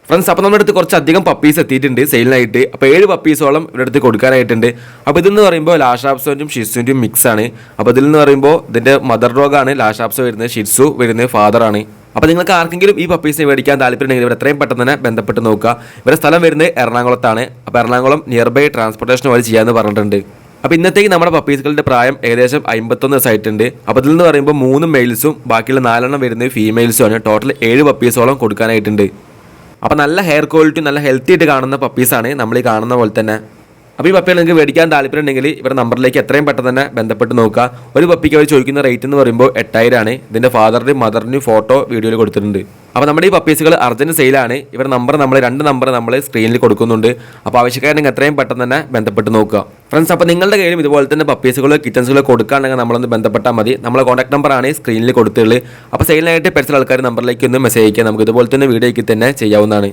Friends, അപ്പോൾ നമ്മുടെ അടുത്ത് കുറച്ചധികം പപ്പീസ് എത്തിയിട്ടുണ്ട് സെയിലിനായിട്ട്. അപ്പോൾ 7 പപ്പീസോളം ഇവിടെ അടുത്ത് കൊടുക്കാനായിട്ടുണ്ട്. അപ്പോൾ ഇതെന്ന് പറയുമ്പോൾ ലാഷാപ്സോൻ്റെയും ഷിറ്റ്സുവിൻ്റെയും മിക്സ് ആണ്. അപ്പോൾ ഇതിൽ നിന്ന് പറയുമ്പോൾ ഇതിൻ്റെ മദർ ഡോഗാണ് ലാഷാപ്സോ വരുന്നത്, ഷിറ്റ്സു വരുന്നത് ഫാദറാണ്. അപ്പോൾ നിങ്ങൾക്ക് ആർക്കെങ്കിലും ഈ പപ്പീസിനെ മേടിക്കാൻ താല്പര്യമുണ്ടെങ്കിൽ ഇവിടെ എത്രയും പെട്ടെന്ന് തന്നെ ബന്ധപ്പെട്ട് നോക്കുക. ഇവരുടെ സ്ഥലം വരുന്നത് എറണാകുളത്താണ്. അപ്പോൾ എറണാകുളം നിയർ ബൈ ട്രാൻസ്പോർട്ടേഷൻ വഴി ചെയ്യാമെന്ന് പറഞ്ഞിട്ടുണ്ട്. അപ്പോൾ ഇന്നത്തേക്ക് നമ്മുടെ പപ്പീസുകളുടെ പ്രായം ഏകദേശം 51 ദിവസമായിട്ടുണ്ട്. അപ്പോൾ ഇതിൽ നിന്ന് പറയുമ്പോൾ 3 മെയിൽസും ബാക്കിയുള്ള 4 വരുന്നത് ഫീമെയിൽസും ആണ്. ടോട്ടൽ 7 പപ്പീസോളം കൊടുക്കാനായിട്ടുണ്ട്. അപ്പോൾ നല്ല ഹെയർ ക്വാളിറ്റി, നല്ല ഹെൽത്തി ആയിട്ട് കാണുന്ന പപ്പീസാണ് നമ്മൾ ഈ കാണുന്ന പോലെ തന്നെ. അപ്പോൾ ഈ പപ്പികൾ നിങ്ങൾക്ക് മേടിക്കാൻ താല്പര്യമുണ്ടെങ്കിൽ ഇവരുടെ നമ്പറിലേക്ക് എത്രയും പെട്ടെന്ന് തന്നെ ബന്ധപ്പെട്ട് നോക്കുക. ഒരു പപ്പിക്ക് അവർ ചോദിക്കുന്ന റേറ്റ് എന്ന് പറയുമ്പോൾ 8000 ആണ്. ഇതിൻ്റെ ഫാദറിൻ്റെയും മദറിൻ്റെയും ഫോട്ടോ വീഡിയോയിൽ കൊടുത്തിട്ടുണ്ട്. അപ്പോൾ നമ്മുടെ ഈ പപ്പീസുകൾ അർജൻറ്റ് സെയിലാണ്. ഇവരുടെ നമ്പർ നമ്മൾ 2 നമ്പർ നമ്മൾ സ്ക്രീനിൽ കൊടുക്കുന്നുണ്ട്. അപ്പോൾ ആവശ്യക്കാരനെങ്കിൽ എത്രയും പെട്ടെന്ന് തന്നെ ബന്ധപ്പെട്ട് നോക്കുക. ഫ്രണ്ട്സ്, അപ്പോൾ നിങ്ങളുടെ കയ്യിലും ഇതുപോലെ തന്നെ പപ്പീസുകളോ കിറ്റൻസുകളോ കൊടുക്കുകയാണെങ്കിൽ നമ്മളൊന്ന് ബന്ധപ്പെട്ടാൽ മതി. നമ്മളെ കോൺടാക്ട് നമ്പറാണ് സ്ക്രീനിൽ കൊടുത്തുള്ളത്. അപ്പോൾ സെയിലിനായിട്ട് പെർസണൽ ആൾക്കാർ നമ്പറിലേക്ക് ഒന്ന് മെസ്സേജ് അയക്കുക. നമുക്ക് ഇതുപോലെ തന്നെ വീഡിയോയ്ക്ക് തന്നെ ചെയ്യാവുന്നതാണ്.